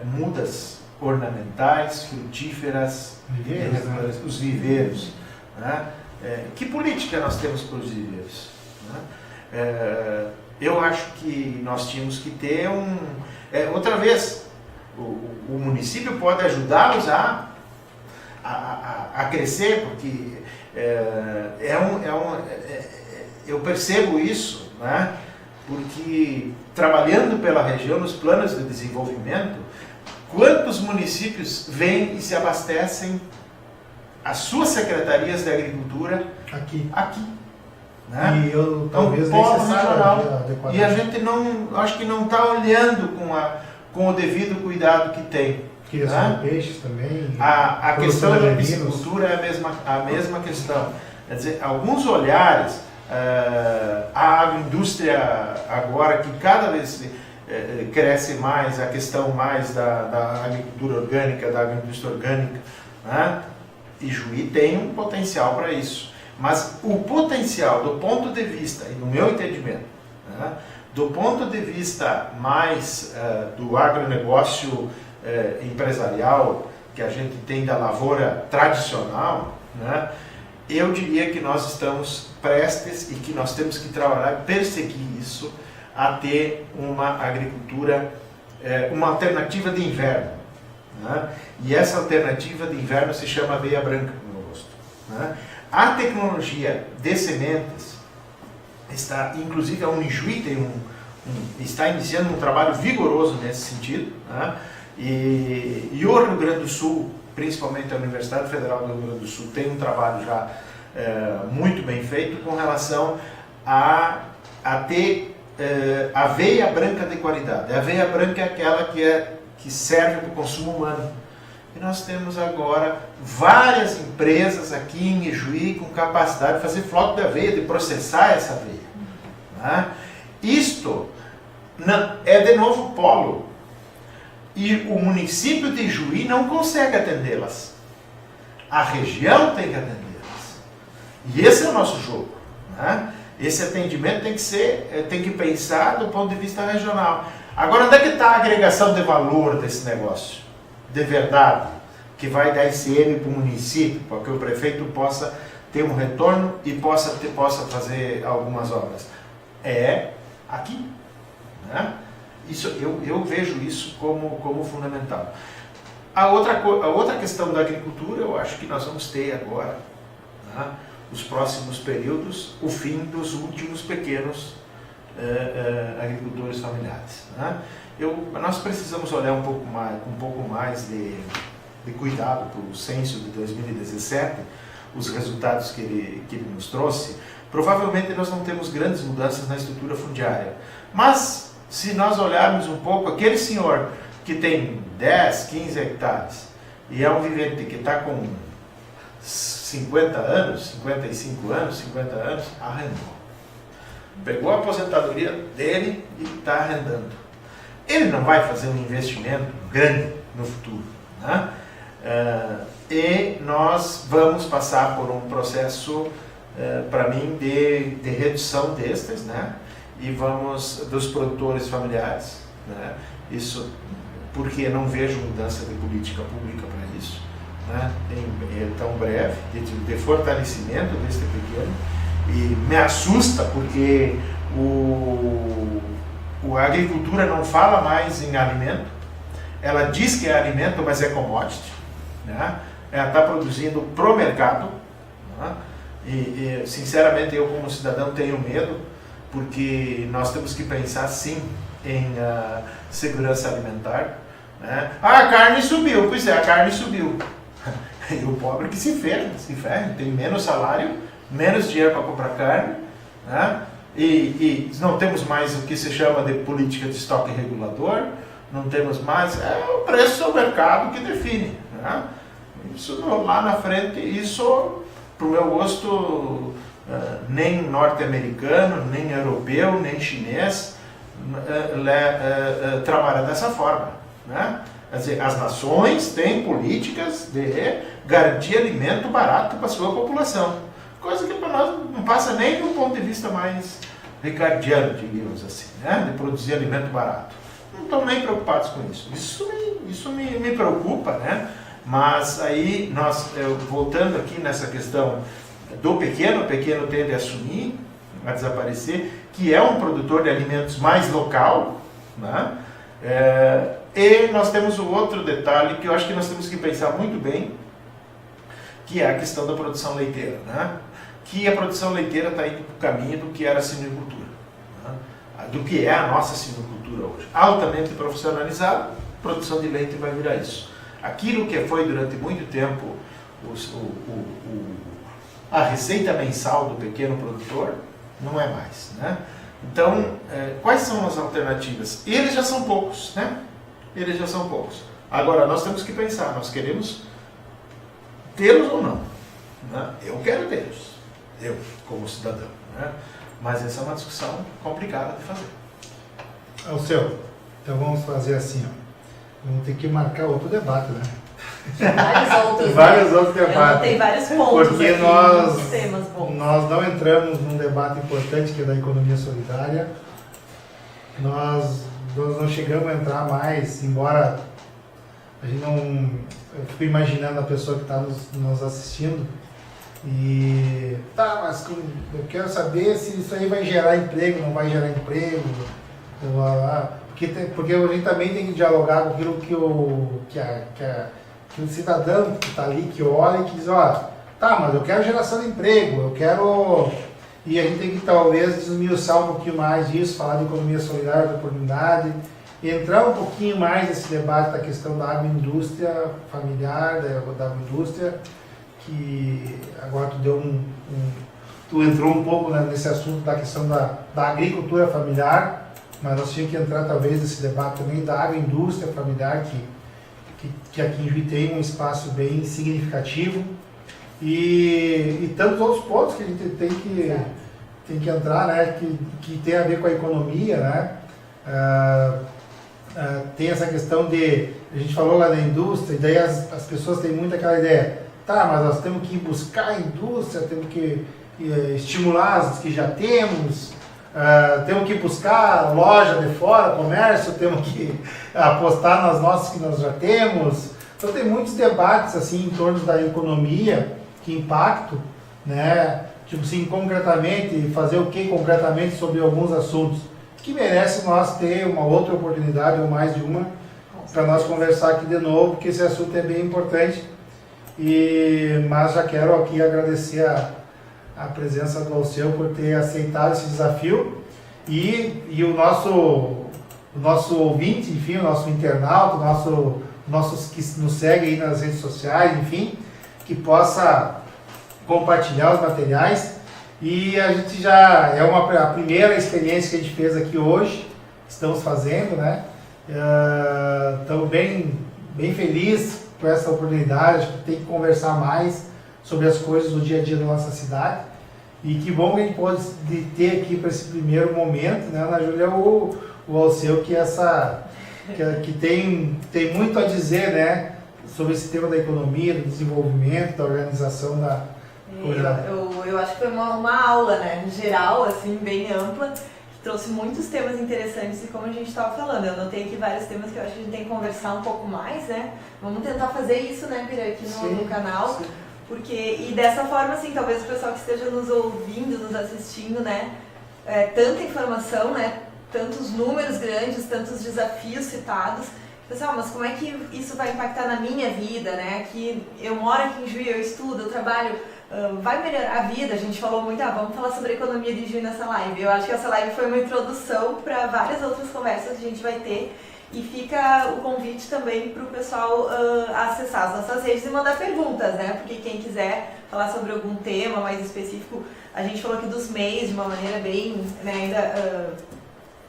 mudas ornamentais, frutíferas, os viveiros. Né? Que política nós temos para os viveiros? Né? Eu acho que nós tínhamos que ter outra vez, o município pode ajudá-los a crescer, porque eu percebo isso, né? Porque trabalhando pela região, nos planos de desenvolvimento, quantos municípios vêm e se abastecem as suas secretarias de agricultura aqui? Né? E eu talvez regional. E a gente acho que não está olhando com o devido cuidado que tem. Criação de peixes também. A questão da piscicultura é a mesma questão. Quer dizer, alguns olhares, a agroindústria agora que cada vez cresce mais, a questão mais da agricultura orgânica, da agroindústria orgânica, né? Ijuí tem um potencial para isso. Mas o potencial, do ponto de vista, e no meu entendimento, né, do ponto de vista mais do agronegócio empresarial, que a gente tem da lavoura tradicional, né, eu diria que nós estamos prestes e que nós temos que trabalhar e perseguir isso, a ter uma agricultura, uma alternativa de inverno. Né? E essa alternativa de inverno se chama aveia branca, no meu gosto. Né? A tecnologia de sementes está, inclusive a Unijuí está iniciando um trabalho vigoroso nesse sentido, né? E o Rio Grande do Sul, principalmente a Universidade Federal do Rio Grande do Sul, tem um trabalho já muito bem feito com relação a ter aveia branca de qualidade. A aveia branca é aquela que serve para o consumo humano. E nós temos agora várias empresas aqui em Ijuí com capacidade de fazer floco de aveia, de processar essa aveia. Né? Isto é de novo polo. E o município de Ijuí não consegue atendê-las. A região tem que atendê-las. E esse é o nosso jogo. Né? Esse atendimento tem que pensar do ponto de vista regional. Agora, onde é que está a agregação de valor desse negócio? De verdade. que vai dar ICM para o município, para que o prefeito possa ter um retorno e possa fazer algumas obras. É aqui, né? Isso, eu vejo isso como fundamental. A outra questão da agricultura, eu acho que nós vamos ter agora, né, os próximos períodos, o fim dos últimos pequenos agricultores familiares. Né? Nós precisamos olhar um pouco mais de cuidado para o censo de 2017, os resultados que ele nos trouxe. Provavelmente nós não temos grandes mudanças na estrutura fundiária, mas se nós olharmos um pouco, aquele senhor que tem 10, 15 hectares e é um vivente que está com 50 anos, 55 anos, 50 anos, arrendou. Pegou a aposentadoria dele e está arrendando. Ele não vai fazer um investimento grande no futuro, né? E nós vamos passar por um processo, para mim, de redução destes, né? E dos produtores familiares, né? Isso porque não vejo mudança de política pública para isso, né? Em tão breve, de fortalecimento deste pequeno. E me assusta porque a agricultura não fala mais em alimento, ela diz que é alimento, mas é commodity, né? Ela está produzindo pro mercado, né? E sinceramente eu como cidadão tenho medo, porque nós temos que pensar sim em segurança alimentar, né? A carne subiu, pois é, a carne subiu. E o pobre que se ferra, tem menos salário, menos dinheiro para comprar carne, né? E não temos mais o que se chama de política de estoque regulador, não temos mais, o preço do mercado que define, né? Isso lá na frente, isso, para o meu gosto, nem norte-americano, nem europeu, nem chinês trabalha dessa forma, né? Quer dizer, as nações têm políticas de garantir alimento barato para a sua população, coisa que para nós não passa nem do ponto de vista mais ricardiano, digamos assim, né? De produzir alimento barato. Não estão nem preocupados com isso. Isso me preocupa, né? Mas aí, voltando aqui nessa questão do pequeno, o pequeno tende a assumir, a desaparecer, que é um produtor de alimentos mais local, né? E nós temos o outro detalhe que eu acho que nós temos que pensar muito bem, que é a questão da produção leiteira, né? Que a produção leiteira está indo para o caminho do que era a sinocultura, né? Do que é a nossa sinocultura hoje. Altamente profissionalizado, produção de leite vai virar isso. Aquilo que foi durante muito tempo a receita mensal do pequeno produtor, não é mais, né? Então, quais são as alternativas? Eles já são poucos, né? Eles já são poucos. Agora, nós temos que pensar, nós queremos tê-los ou não, né? Eu quero tê-los, eu como cidadão, né? Mas essa é uma discussão complicada de fazer. Alceu, então vamos fazer assim, ó. Vamos ter que marcar outro debate, né? Vários outros debates. Tem vários pontos porque aqui, nós não entramos num debate importante que é da economia solidária. Nós não chegamos a entrar mais, embora a gente não... Eu fico imaginando a pessoa que está nos assistindo e... Tá, mas eu quero saber se isso aí vai gerar emprego, não vai gerar emprego, porque a gente também tem que dialogar com aquilo que o cidadão que está ali, que olha e que diz, ó, tá, mas eu quero geração de emprego, eu quero... E a gente tem que talvez desmiuçar um pouquinho mais disso, falar de economia solidária, de oportunidade, entrar um pouquinho mais nesse debate da questão da agroindústria familiar, da agroindústria, que agora tu entrou um pouco nesse assunto da questão da agricultura familiar, mas nós tínhamos que entrar talvez nesse debate também da agroindústria familiar, que aqui em Juí tem um espaço bem significativo, e tantos outros pontos que a gente tem que entrar, né, que tem a ver com a economia, né? Tem essa questão a gente falou lá da indústria, e daí as pessoas têm muito aquela ideia, tá, mas nós temos que buscar a indústria, temos que estimular as que já temos, temos que buscar loja de fora, comércio, temos que apostar nas nossas que nós já temos, Então tem muitos debates assim em torno da economia, que impacto, né? Tipo assim, concretamente, fazer o que concretamente sobre alguns assuntos que merece nós ter uma outra oportunidade ou mais de uma para nós conversar aqui de novo, porque esse assunto é bem importante. Mas já quero aqui agradecer a presença do Alceu por ter aceitado esse desafio e o nosso ouvinte, enfim, o nosso internauta, nossos que nos seguem aí nas redes sociais, enfim, que possa compartilhar os materiais. E a gente já é a primeira experiência que a gente fez aqui hoje, estamos fazendo, né? Estamos bem felizes por essa oportunidade. Acho que tem que conversar mais sobre as coisas do dia a dia da nossa cidade. E que bom que a gente pode ter aqui para esse primeiro momento, né, Ana Júlia, o Alceu, que tem muito a dizer, né, sobre esse tema da economia, do desenvolvimento, da organização da coisa. Eu acho que foi uma aula, né, geral, assim, bem ampla, que trouxe muitos temas interessantes e como a gente estava falando, eu anotei aqui vários temas que eu acho que a gente tem que conversar um pouco mais, né, vamos tentar fazer isso, né, Pira, aqui no canal, sim. E dessa forma, assim, talvez o pessoal que esteja nos ouvindo, nos assistindo, né, tanta informação, né, tantos números grandes, tantos desafios citados, pessoal, mas como é que isso vai impactar na minha vida, né, que eu moro aqui em Juí, eu estudo, eu trabalho, vai melhorar a vida. A gente falou muito, vamos falar sobre a economia de Juí nessa live. Eu acho que essa live foi uma introdução para várias outras conversas que a gente vai ter. E fica o convite também para o pessoal acessar as nossas redes e mandar perguntas, né? Porque quem quiser falar sobre algum tema mais específico, a gente falou aqui dos MEIs de uma maneira bem, né, ainda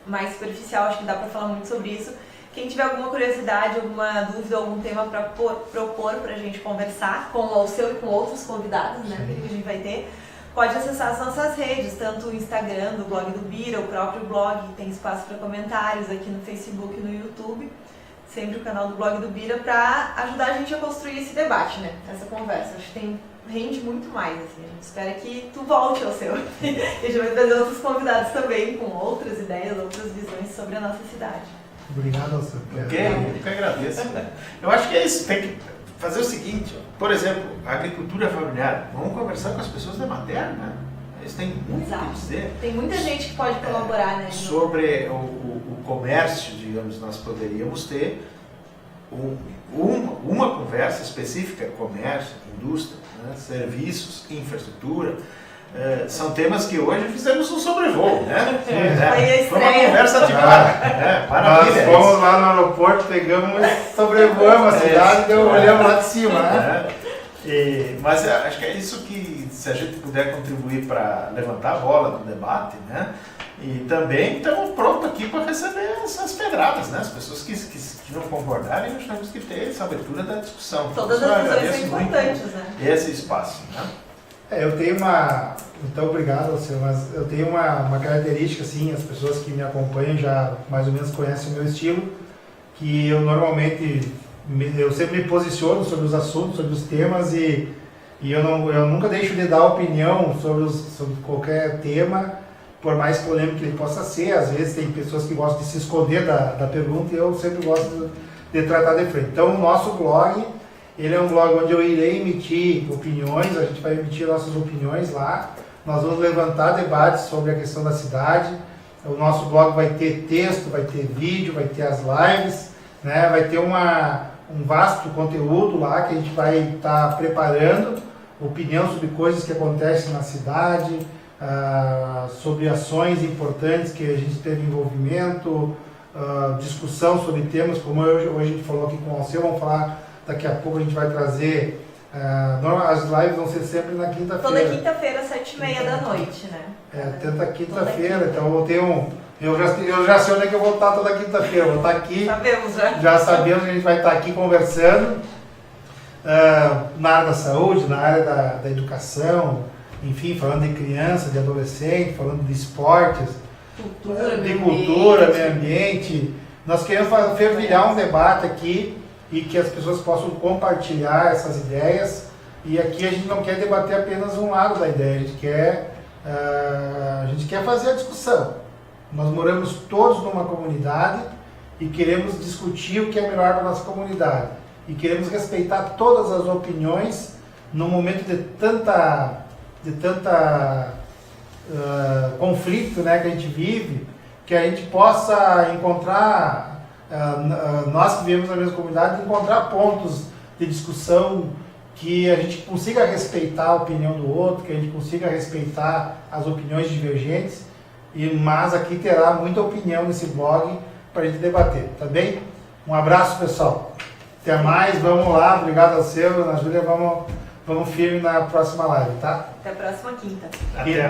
mais superficial, acho que dá para falar muito sobre isso. Quem tiver alguma curiosidade, alguma dúvida, algum tema para propor para a gente conversar com o Alceu e com outros convidados, né, que a gente vai ter, pode acessar as nossas redes, tanto o Instagram do Blog do Bira, o próprio blog, tem espaço para comentários aqui no Facebook e no YouTube, sempre o canal do Blog do Bira, para ajudar a gente a construir esse debate, né, essa conversa. Acho que rende muito mais, assim. A gente espera que tu volte, Alceu. E a gente vai trazer outros convidados também com outras ideias, outras visões sobre a nossa cidade. Obrigado, Alceu. Eu que agradeço. Eu acho que é isso, tem que fazer o seguinte, ó. Por exemplo, a agricultura familiar, vamos conversar com as pessoas da materna, né? Eles têm muito a dizer. Tem muita gente que pode colaborar, né? Sobre o comércio, digamos, nós poderíamos ter uma conversa específica, comércio, indústria, né? Serviços, infraestrutura. São temas que hoje fizemos um sobrevoo, né? Foi uma conversa de bar. Nós fomos lá no aeroporto, pegamos e sobrevoamos a cidade e olhamos lá de cima, né? Mas acho que é isso que, se a gente puder contribuir para levantar a bola do debate, né? E também estamos prontos aqui para receber essas pedradas, né? As pessoas que não concordarem, nós temos que ter essa abertura da discussão. Todas as visões são importantes, né? Esse espaço, né? Eu tenho muito obrigado, Alceu, mas eu tenho uma característica, assim, as pessoas que me acompanham já mais ou menos conhecem o meu estilo, que eu normalmente, eu sempre me posiciono sobre os assuntos, sobre os temas e eu nunca deixo de dar opinião sobre qualquer tema, por mais polêmico que ele possa ser. Às vezes tem pessoas que gostam de se esconder da pergunta e eu sempre gosto de tratar de frente. Então o nosso blog, ele é um blog onde eu irei emitir opiniões, a gente vai emitir nossas opiniões lá, nós vamos levantar debates sobre a questão da cidade, o nosso blog vai ter texto, vai ter vídeo, vai ter as lives, né? Vai ter um vasto conteúdo lá que a gente vai estar preparando, opinião sobre coisas que acontecem na cidade, sobre ações importantes que a gente teve envolvimento, discussão sobre temas, como hoje a gente falou aqui com o Alceu, vamos falar. Daqui a pouco a gente vai trazer, as lives vão ser sempre na quinta-feira. Toda quinta-feira, 7h30 da noite, né? Tenta quinta-feira, então eu vou ter eu já sei onde é que eu vou estar toda quinta-feira, eu vou estar aqui. Sabemos, já. Já sabemos que a gente vai estar aqui conversando, na área da saúde, na área da educação, enfim, falando de criança, de adolescente, falando de esportes, de cultura, meio ambiente. Nós queremos fervilhar um debate aqui, e que as pessoas possam compartilhar essas ideias. E aqui a gente não quer debater apenas um lado da ideia, a gente quer fazer a discussão. Nós moramos todos numa comunidade e queremos discutir o que é melhor para a nossa comunidade. e queremos respeitar todas as opiniões no momento de tanta conflito, né, que a gente vive, que a gente possa encontrar, nós que vivemos na mesma comunidade, encontrar pontos de discussão, que a gente consiga respeitar a opinião do outro, que a gente consiga respeitar as opiniões divergentes, mas aqui terá muita opinião nesse blog para a gente debater, tá bem? Um abraço, pessoal. Até mais, vamos lá, obrigado ao seu, Ana Júlia, vamos firme na próxima live, tá? Até a próxima quinta. Até.